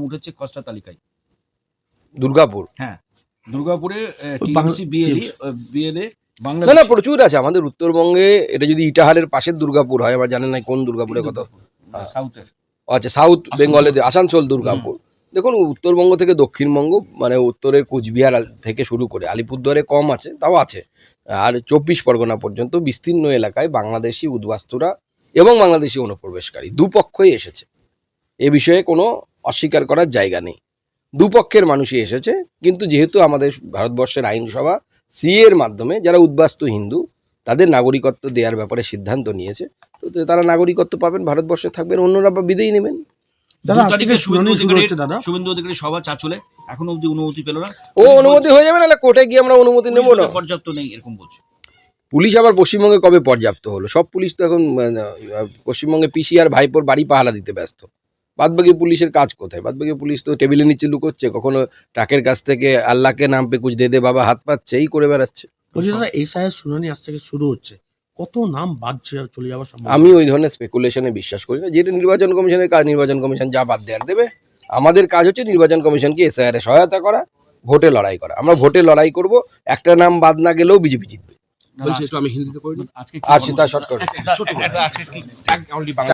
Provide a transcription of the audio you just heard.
নাম উঠেছে খসড়া তালিকায়। দুর্গাপুর, হ্যাঁ, দুর্গাপুরে টিএমসি বিএলএ না বাংলাদেশ। না প্রচুর আছে আমাদের উত্তরবঙ্গে। এটা যদি ইটাহারের পাশের দুর্গাপুর হয়, আমার জানেন না কোন দুর্গাপুরের কথা। সাউথের আচ্ছা, সাউথ বেঙ্গলে আসানসোল দুর্গাপুর। দেখুন, উত্তরবঙ্গ থেকে দক্ষিণবঙ্গ, মানে উত্তরের কুচবিহার থেকে শুরু করে আলিপুরদুয়ারে কম আছে, তাও আছে, আর 24 পরগনা পর্যন্ত বিস্তীর্ণ এলাকায় বাংলাদেশি উদ্বাস্তুরা এবং বাংলাদেশি অনুপ্রবেশকারী দুপক্ষই এসেছে। এ বিষয়ে কোনো অস্বীকার করার জায়গা নেই, দুপক্ষের মানুষই এসেছে। কিন্তু যেহেতু আমাদের ভারতবর্ষের আইনসভা সিএ এর মাধ্যমে যারা উদ্বাস্তু হিন্দু তাদের নাগরিকত্ব দেওয়ার ব্যাপারে সিদ্ধান্ত নিয়েছে, তো তারা নাগরিকত্ব পাবেন, ভারতবর্ষে থাকবেন, অন্যরা বা বিদেয়ী নেবেন। দাদা আজকে শুনানি শুরু হচ্ছে দাদা। শুভেন্দু অধিকারী সভা চাচলে এখনো অবধি অনুমতি পেল না। ও অনুমতি হয়ে যাবে, না কোর্টে গিয়ে আমরা অনুমতি নেব না। পর্যাপ্ত নেই এরকম বলছে পুলিশ। আবার পশ্চিমবঙ্গে কবে পর্যাপ্ত হলো? সব পুলিশ তো এখন পশ্চিমবঙ্গে পিসি আর ভাইপোর বাড়ি পাহারা দিতে ব্যস্ত। বাদবাকি পুলিশের কাজ কোথায়? বাদবাকি পুলিশ তো টেবিলের নিচে লুকোচ্ছে, কখনো ট্রাকের কাছ থেকে আল্লাহকে নাম পে কুছ দে দে বাবা হাত পাচ্ছে, এই করে বেড়াচ্ছে। বলছি দাদা, এসআইয়ের শুনানি আজ থেকে শুরু হচ্ছে, কত নাম বাদ চলে যাওয়ার সম্ভাবনা? আমি ওই ধরনের স্পেকুলেশনে বিশ্বাস করি না। যেটা নির্বাচন কমিশনের কাজ, নির্বাচন কমিশন যা বাদ দেওয়ার দেবে। আমাদের কাজ হচ্ছে নির্বাচন কমিশনকে এসআইআর এ সহায়তা করা, ভোটে লড়াই করা। আমরা ভোটে লড়াই করব, একটা নাম বাদ না গেলেও বিজেপি জিতবে। বলছি একটু আমি হিন্দিতে করি। আজকে আর সেটা শর্ট করে আজকে কি